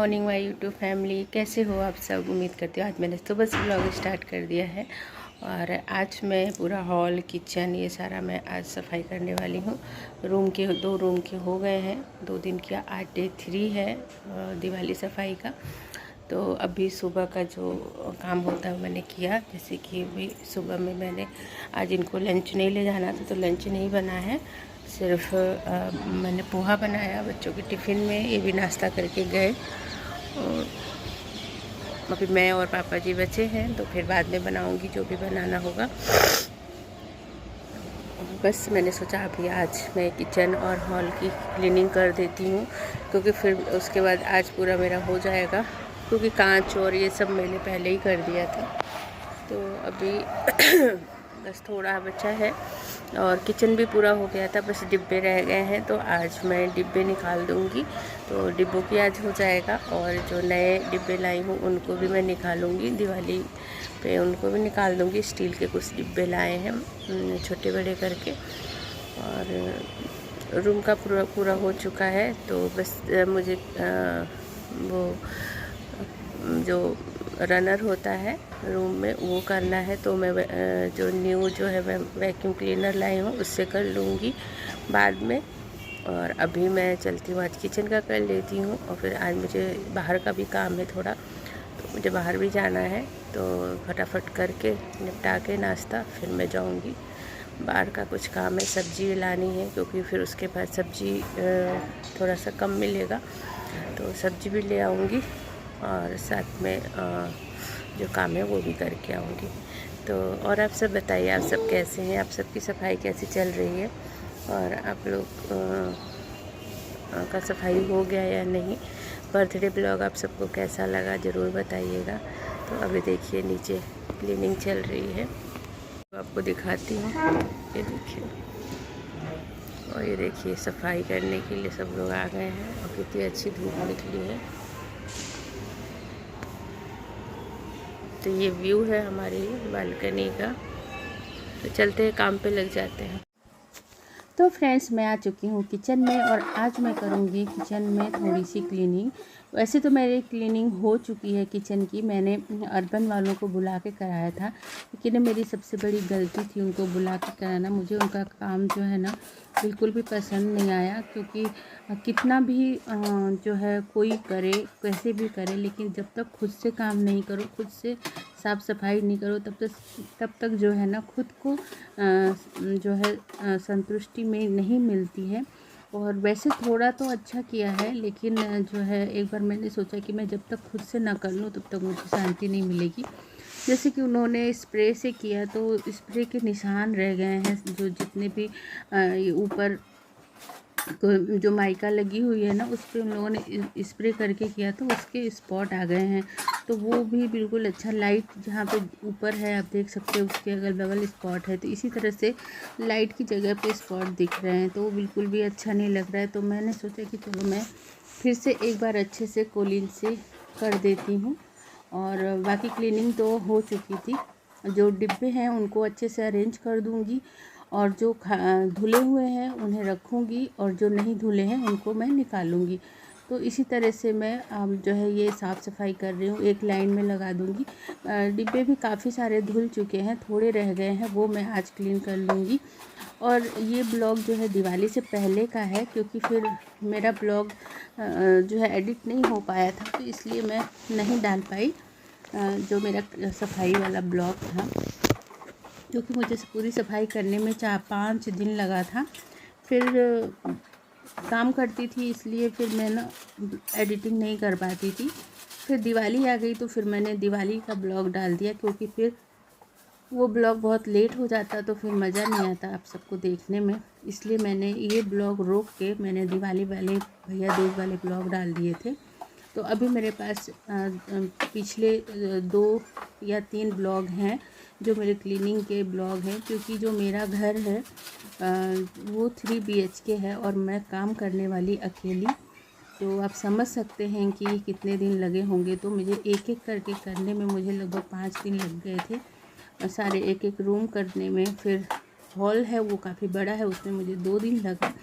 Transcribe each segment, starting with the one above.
Morning my YouTube family, कैसे हो आप सब। उम्मीद करती हूँ आज मैंने सुबह से ब्लॉग स्टार्ट कर दिया है और आज मैं पूरा हॉल किचन ये सारा मैं आज सफाई करने वाली हूँ। दो रूम के हो गए हैं, 2 दिन किया, आज डे 3 है दिवाली सफाई का। तो अभी सुबह का जो काम होता है मैंने किया, जैसे कि अभी सुबह में मैंने आज इनको लंच नहीं ले जाना था तो लंच नहीं बना है, सिर्फ मैंने पोहा बनाया बच्चों के टिफ़िन में, ये भी नाश्ता करके गए। और अभी मैं और पापा जी बचे हैं तो फिर बाद में बनाऊंगी जो भी बनाना होगा। बस मैंने सोचा अभी आज मैं किचन और हॉल की क्लीनिंग कर देती हूँ, क्योंकि फिर उसके बाद आज पूरा मेरा हो जाएगा, क्योंकि कांच और ये सब मैंने पहले ही कर दिया था। तो अभी बस थोड़ा बचा है और किचन भी पूरा हो गया था, बस डिब्बे रह गए हैं। तो आज मैं डिब्बे निकाल दूँगी, तो डिब्बों की आज हो जाएगा। और जो नए डिब्बे लाई हूँ उनको भी मैं निकालूँगी, दिवाली पे उनको भी निकाल दूँगी। स्टील के कुछ डिब्बे लाए हैं छोटे बड़े करके। और रूम का पूरा हो चुका है, तो बस मुझे वो जो रनर होता है रूम में वो करना है। तो मैं जो न्यू जो है मैं वैक्यूम क्लीनर लाई हूँ उससे कर लूँगी बाद में। और अभी मैं चलती हूँ, आज किचन का कर लेती हूँ। और फिर आज मुझे बाहर का भी काम है थोड़ा, तो मुझे बाहर भी जाना है, तो फटाफट करके निपटा के नाश्ता फिर मैं जाऊँगी। बाहर का कुछ काम है, सब्ज़ी लानी है, क्योंकि फिर उसके बाद सब्ज़ी थोड़ा सा कम मिलेगा, तो सब्ज़ी भी ले आऊँगी और साथ में जो काम है वो भी करके आऊँगी। तो और आप सब बताइए, आप सब कैसे हैं, आप सबकी सफाई कैसी चल रही है, और आप लोग का सफाई हो गया या नहीं। बर्थडे ब्लॉग आप सबको कैसा लगा ज़रूर बताइएगा। तो अभी देखिए नीचे क्लीनिंग चल रही है, तो आपको दिखाती हूँ, ये देखिए। और ये देखिए सफाई करने के लिए सब लोग आ गए हैं और कितनी अच्छी धूप निकली है। तो ये व्यू है हमारी बालकनी का, तो चलते हैं काम पे लग जाते हैं। तो फ्रेंड्स मैं आ चुकी हूँ किचन में और आज मैं करूँगी किचन में थोड़ी सी क्लीनिंग। वैसे तो मेरी क्लीनिंग हो चुकी है किचन की, मैंने अर्बन वालों को बुला के कराया था, लेकिन मेरी सबसे बड़ी गलती थी उनको बुला के कराना। मुझे उनका काम जो है ना बिल्कुल भी पसंद नहीं आया, क्योंकि कितना भी जो है कोई करे कैसे भी करे, लेकिन जब तक खुद से काम नहीं करो, खुद से साफ़ सफाई नहीं करो, तब तक जो है ना खुद को जो है संतुष्टि में नहीं मिलती है। और वैसे थोड़ा तो अच्छा किया है, लेकिन जो है एक बार मैंने सोचा कि मैं जब तक खुद से ना कर लूँ तब तक मुझे शांति नहीं मिलेगी। जैसे कि उन्होंने स्प्रे से किया तो स्प्रे के निशान रह गए हैं, जो जितने भी ऊपर जो माइका लगी हुई है ना उस पर उन लोगों ने स्प्रे करके किया तो उसके स्पॉट आ गए हैं। तो वो भी बिल्कुल अच्छा, लाइट जहाँ पे ऊपर है आप देख सकते हो उसके अगल बगल स्पॉट है, तो इसी तरह से लाइट की जगह पे स्पॉट दिख रहे हैं, तो वो बिल्कुल भी अच्छा नहीं लग रहा है। तो मैंने सोचा कि चलो मैं फिर से एक बार अच्छे से कोलिन से कर देती हूँ। और बाकी क्लीनिंग तो हो चुकी थी, जो डिब्बे हैं उनको अच्छे से अरेंज कर दूँगी, और जो धुले हुए हैं उन्हें रखूँगी और जो नहीं धुले हैं उनको मैं निकालूँगी। तो इसी तरह से मैं जो है ये साफ़ सफाई कर रही हूँ, एक लाइन में लगा दूँगी। डिब्बे भी काफ़ी सारे धुल चुके हैं, थोड़े रह गए हैं, वो मैं आज क्लीन कर लूँगी। और ये ब्लॉग जो है दिवाली से पहले का है, क्योंकि फिर मेरा ब्लॉग जो है एडिट नहीं हो पाया था, तो इसलिए मैं नहीं डाल पाई जो मेरा सफाई वाला ब्लॉग था, क्योंकि मुझे पूरी सफाई करने में 4-5 दिन लगा था। फिर काम करती थी इसलिए फिर मैं ना एडिटिंग नहीं कर पाती थी। फिर दिवाली आ गई तो फिर मैंने दिवाली का ब्लॉग डाल दिया, क्योंकि फिर वो ब्लॉग बहुत लेट हो जाता तो फिर मज़ा नहीं आता आप सबको देखने में, इसलिए मैंने ये ब्लॉग रोक के मैंने दिवाली वाले भैया दूज वाले ब्लॉग डाल दिए थे। तो अभी मेरे पास पिछले 2 या 3 ब्लॉग हैं जो मेरे क्लीनिंग के ब्लॉग हैं, क्योंकि जो मेरा घर है वो 3 BHK है और मैं काम करने वाली अकेली, तो आप समझ सकते हैं कि कितने दिन लगे होंगे। तो मुझे एक एक करके करने में मुझे लगभग 5 दिन लग गए थे, और सारे एक एक रूम करने में। फिर हॉल है वो काफ़ी बड़ा है, उसमें मुझे 2 दिन लगा।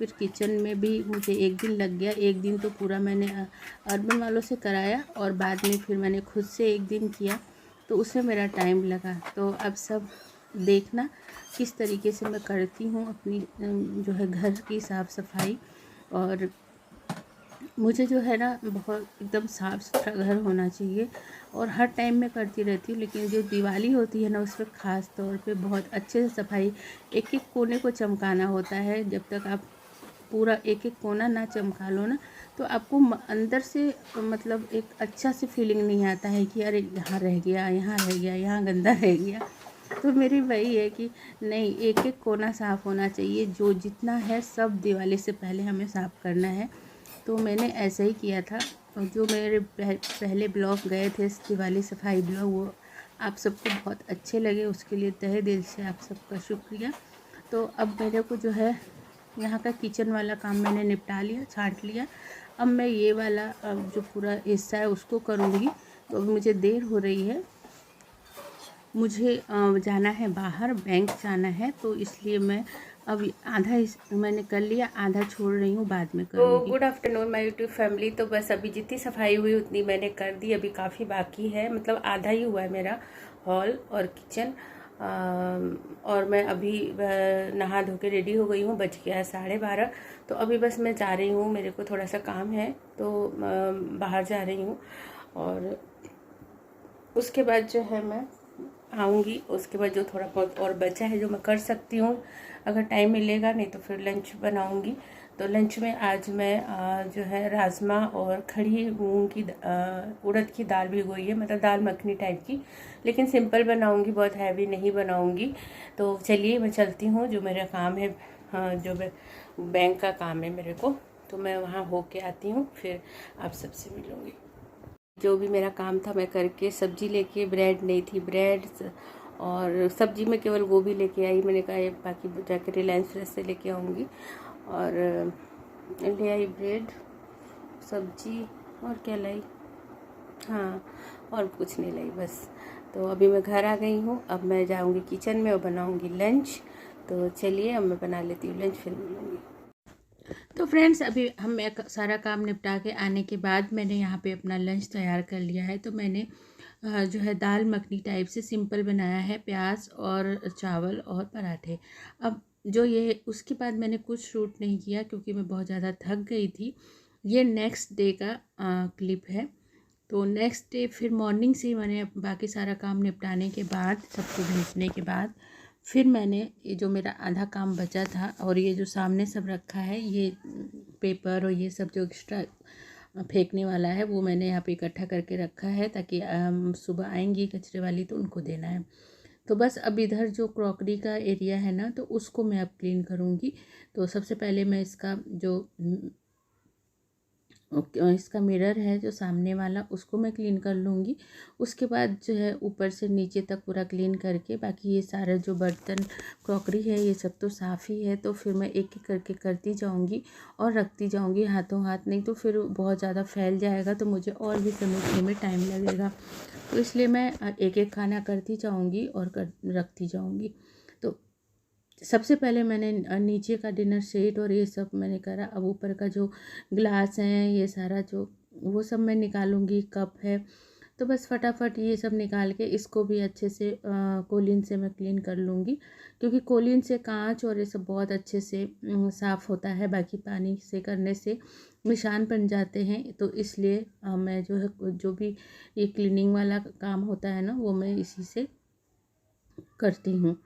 फिर किचन में भी मुझे एक दिन लग गया। एक दिन तो पूरा मैंने अर्बन वालों से कराया और बाद में फिर मैंने खुद से एक दिन किया, तो उसमें मेरा टाइम लगा। तो अब सब देखना किस तरीके से मैं करती हूँ अपनी जो है घर की साफ़ सफाई। और मुझे जो है ना बहुत एकदम साफ़ सुथरा घर होना चाहिए, और हर टाइम में करती रहती हूँ, लेकिन जो दिवाली होती है ना उस पर ख़ास तौर पे बहुत अच्छे से सफाई, एक एक कोने को चमकाना होता है। जब तक आप पूरा एक एक कोना ना चमका लो ना, तो आपको अंदर से मतलब एक अच्छा से फीलिंग नहीं आता है कि अरे यहाँ रह गया, यहाँ रह गया, यहाँ गंदा रह गया। तो मेरी वही है कि नहीं, एक एक कोना साफ़ होना चाहिए। जो जितना है सब दिवाली से पहले हमें साफ़ करना है। तो मैंने ऐसा ही किया था। और जो मेरे पहले ब्लॉग गए थे दिवाली सफाई ब्लॉग, वो आप सबको बहुत अच्छे लगे, उसके लिए तहे दिल से आप सबका शुक्रिया। तो अब मेरे को जो है यहाँ का किचन वाला काम मैंने निपटा लिया, छांट लिया। अब मैं ये वाला जो पूरा हिस्सा है उसको करूँगी। तो अभी मुझे देर हो रही है, मुझे जाना है बाहर, बैंक जाना है, तो इसलिए मैं अब आधा मैंने कर लिया, आधा छोड़ रही हूँ, बाद में करूँगी। तो good afternoon my YouTube family. तो बस अभी जितनी सफाई हुई उतनी मैंने कर दी, अभी काफ़ी बाकी है, मतलब आधा ही हुआ है मेरा हॉल और किचन। और मैं अभी नहा धो के रेडी हो गई हूँ, बज गया है 12:30। तो अभी बस मैं जा रही हूँ, मेरे को थोड़ा सा काम है, तो बाहर जा रही हूँ। और उसके बाद जो है मैं आऊँगी। उसके बाद जो थोड़ा बहुत और बचा है जो मैं कर सकती हूँ, अगर टाइम मिलेगा, नहीं तो फिर लंच बनाऊँगी। तो लंच में आज मैं जो है राजमा और खड़ी मूंग की उड़द की दाल भिगोई है, मतलब दाल मखनी टाइप की, लेकिन सिंपल बनाऊँगी, बहुत हैवी नहीं बनाऊँगी। तो चलिए मैं चलती हूँ, जो मेरा काम है, जो बैंक का काम है मेरे को, तो मैं वहाँ होके आती हूँ, फिर आप सबसे मिलूँगी। जो भी मेरा काम था मैं करके, सब्जी लेके, ब्रेड नहीं थी, ब्रेड और सब्जी में केवल गोभी लेके आई। मैंने कहा बाकी जाके रिलायंस फ्रेश से लेके आऊँगी। और ले आई ब्रेड, सब्जी, और क्या लाई, हाँ और कुछ नहीं लाई बस। तो अभी मैं घर आ गई हूँ, अब मैं जाऊँगी किचन में और बनाऊँगी लंच। तो चलिए अब मैं बना लेती हूँ लंच, फिर मिलूँगी। तो फ्रेंड्स अभी मैं सारा काम निपटा के आने के बाद मैंने यहाँ पे अपना लंच तैयार कर लिया है। तो मैंने जो है दाल मखनी टाइप से सिंपल बनाया है, प्याज और चावल और पराठे। अब जो ये उसके बाद मैंने कुछ शूट नहीं किया क्योंकि मैं बहुत ज़्यादा थक गई थी। ये नेक्स्ट डे का क्लिप है। तो नेक्स्ट डे फिर मॉर्निंग से मैंने बाकी सारा काम निपटाने के बाद, सबको भेजने के बाद, फिर मैंने ये जो मेरा आधा काम बचा था, और ये जो सामने सब रखा है, ये पेपर और ये सब जो एक्स्ट्रा फेंकने वाला है, वो मैंने यहाँ पे इकट्ठा करके रखा है, ताकि सुबह आएंगी कचरे वाली तो उनको देना है। तो बस अब इधर जो क्रॉकरी का एरिया है ना, तो उसको मैं अब क्लीन करूँगी। तो सबसे पहले मैं इसका जो इसका मिरर है जो सामने वाला, उसको मैं क्लीन कर लूँगी। उसके बाद जो है ऊपर से नीचे तक पूरा क्लीन करके, बाकी ये सारा जो बर्तन क्रॉकरी है ये सब तो साफ़ ही है, तो फिर मैं एक एक करके करती जाऊँगी और रखती जाऊँगी हाथों हाथ, नहीं तो फिर बहुत ज़्यादा फैल जाएगा तो मुझे और भी समेटने में टाइम लगेगा। तो इसलिए मैं एक एक खाना करती जाऊँगी और रखती जाऊँगी। तो सबसे पहले मैंने नीचे का डिनर सेट और ये सब मैंने करा। अब ऊपर का जो ग्लास है, ये सारा जो, वो सब मैं निकालूंगी, कप है, तो बस फटाफट ये सब निकाल के इसको भी अच्छे से कोलिन से मैं क्लीन कर लूँगी, क्योंकि कोलिन से कांच और ये सब बहुत अच्छे से साफ़ होता है, बाकी पानी से करने से निशान बन जाते हैं। तो इसलिए मैं जो है, जो भी ये क्लीनिंग वाला काम होता है ना, वो मैं इसी से करती हूँ।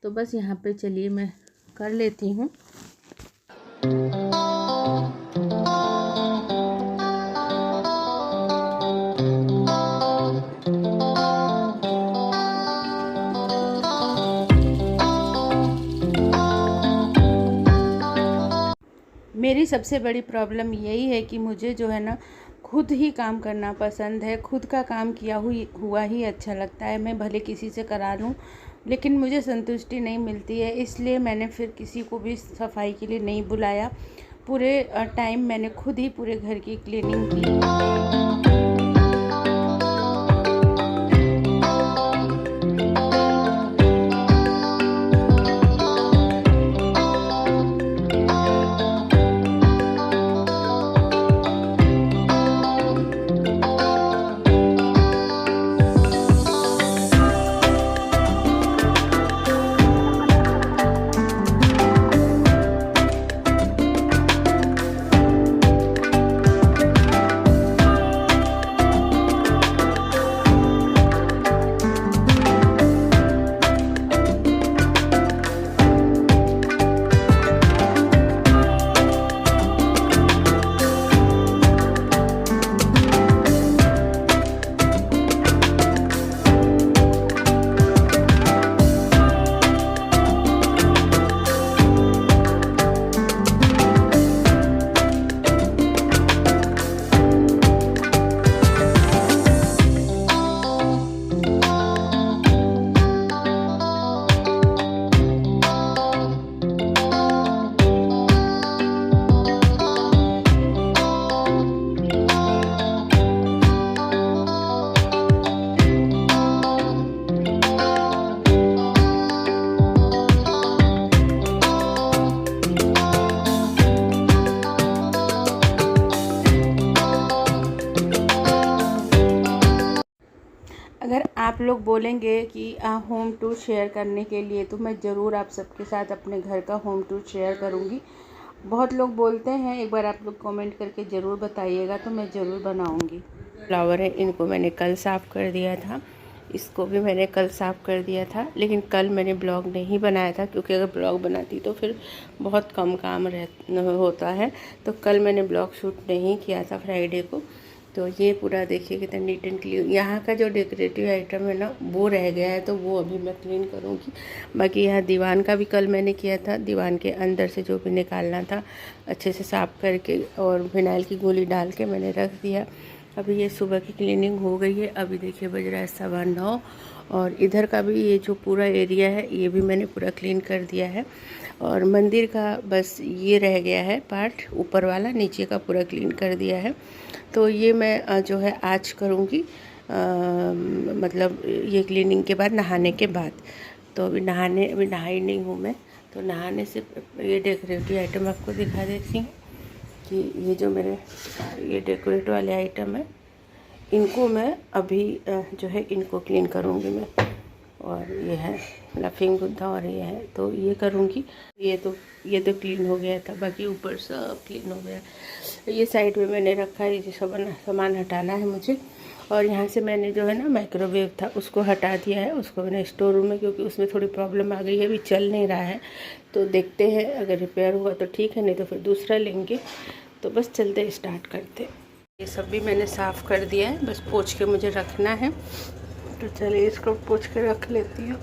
तो बस यहाँ पे चलिए मैं कर लेती हूँ। मेरी सबसे बड़ी प्रॉब्लम यही है कि मुझे जो है ना खुद ही काम करना पसंद है, खुद का काम किया हुआ ही अच्छा लगता है। मैं भले किसी से करा लूँ, लेकिन मुझे संतुष्टि नहीं मिलती है, इसलिए मैंने फिर किसी को भी सफाई के लिए नहीं बुलाया। पूरे टाइम मैंने खुद ही पूरे घर की क्लीनिंग की। लोग बोलेंगे कि होम टूर शेयर करने के लिए, तो मैं ज़रूर आप सबके साथ अपने घर का होम टूर शेयर करूँगी। बहुत लोग बोलते हैं, एक बार आप लोग कमेंट करके ज़रूर बताइएगा, तो मैं ज़रूर बनाऊँगी। फ्लावर है, इनको मैंने कल साफ़ कर दिया था, इसको भी मैंने कल साफ़ कर दिया था, लेकिन कल मैंने ब्लॉग नहीं बनाया था क्योंकि अगर ब्लॉग बनाती तो फिर बहुत कम काम होता है, तो कल मैंने ब्लॉग शूट नहीं किया था फ्राइडे को। तो ये पूरा देखिए कितना नीट एंड क्लीन। यहाँ का जो डेकोरेटिव आइटम है ना वो रह गया है, तो वो अभी मैं क्लीन करूँगी। बाकी यहाँ दीवान का भी कल मैंने किया था, दीवान के अंदर से जो भी निकालना था अच्छे से साफ़ करके और फिनाइल की गोली डाल के मैंने रख दिया। अभी ये सुबह की क्लीनिंग हो गई है। अभी देखिए बज रहा है 9:15 और इधर का भी ये जो पूरा एरिया है ये भी मैंने पूरा क्लीन कर दिया है। और मंदिर का बस ये रह गया है पार्ट, ऊपर वाला, नीचे का पूरा क्लीन कर दिया है। तो ये मैं जो है आज करूँगी, मतलब ये क्लीनिंग के बाद, नहाने के बाद। तो अभी नहाई नहीं हूँ मैं, तो नहाने से ये डेकोरेटिव आइटम आपको दिखा देती हूँ कि ये जो मेरे ये डेकोरेट वाले आइटम है, इनको मैं अभी जो है इनको क्लीन करूँगी मैं। और ये है लफिंग बुद्धा और ये है, तो ये करूँगी। ये तो क्लीन हो गया था, बाकी ऊपर सब क्लीन हो गया। ये साइड में मैंने रखा है, ये सब सामान हटाना है मुझे। और यहाँ से मैंने जो है ना माइक्रोवेव था उसको हटा दिया है, उसको मैंने स्टोर रूम में, क्योंकि उसमें थोड़ी प्रॉब्लम आ गई है, अभी चल नहीं रहा है। तो देखते हैं, अगर रिपेयर हुआ तो ठीक है, नहीं तो फिर दूसरा लेंगे। तो बस चलते स्टार्ट करते। ये सब भी मैंने साफ़ कर दिया है, बस पोंछ के मुझे रखना है। तो चलिए इसको पोंछ के रख लेती हूँ।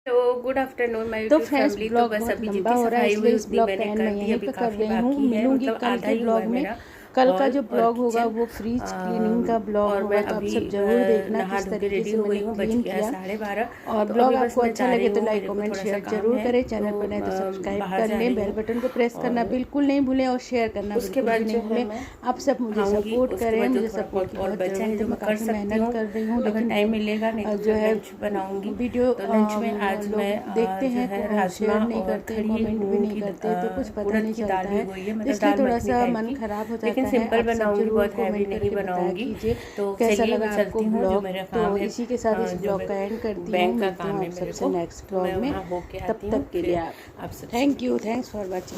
तो good afternoon my YouTube family. तो बस अभी जितनी सफाई हुई उतनी मैंने कर दी, अभी काफ़ी बाकी है, मतलब आधा ही हुआ है मेरा। कल का जो ब्लॉग होगा वो फ्रिज क्लीनिंग का ब्लॉग होगा, तो आप सब जरूर देखना किस तरीके से मैंने क्लीन किया। 12:30 और ब्लॉग आपको अच्छा लगे तो लाइक कमेंट शेयर जरूर करें। चैनल पर नए तो सब्सक्राइब कर लें, बेल बटन को प्रेस करना बिल्कुल नहीं भूलें और शेयर करना उसके बाद नहीं भूलें। आप सब मुझे सपोर्ट करें, मुझे सपोर्ट की बहुत जरूरत है। मैं काफ़ी मेहनत कर रही हूँ, लेकिन टाइम मिलेगा नहीं जो है बनाऊंगी वीडियो लंच में आज मैं देखते हैं, शेयर नहीं करते, कमेंट भी नहीं करते, तो कुछ पता नहीं चलता है, इसलिए थोड़ा सा मन खराब हो जाता है। सिंपल बनाऊंगी, बहुत हैवी नहीं बनाऊंगी। तो कैसा चलिए लगा मैं चलती हूँ, जो मेरा काम है। इसी के साथ इस ब्लॉग का एंड करती हूँ। बैंक का काम है मेरे सबसे को, नेक्स्ट ब्लॉग में, तब तक के लिए आप सब thank you, thanks for watching.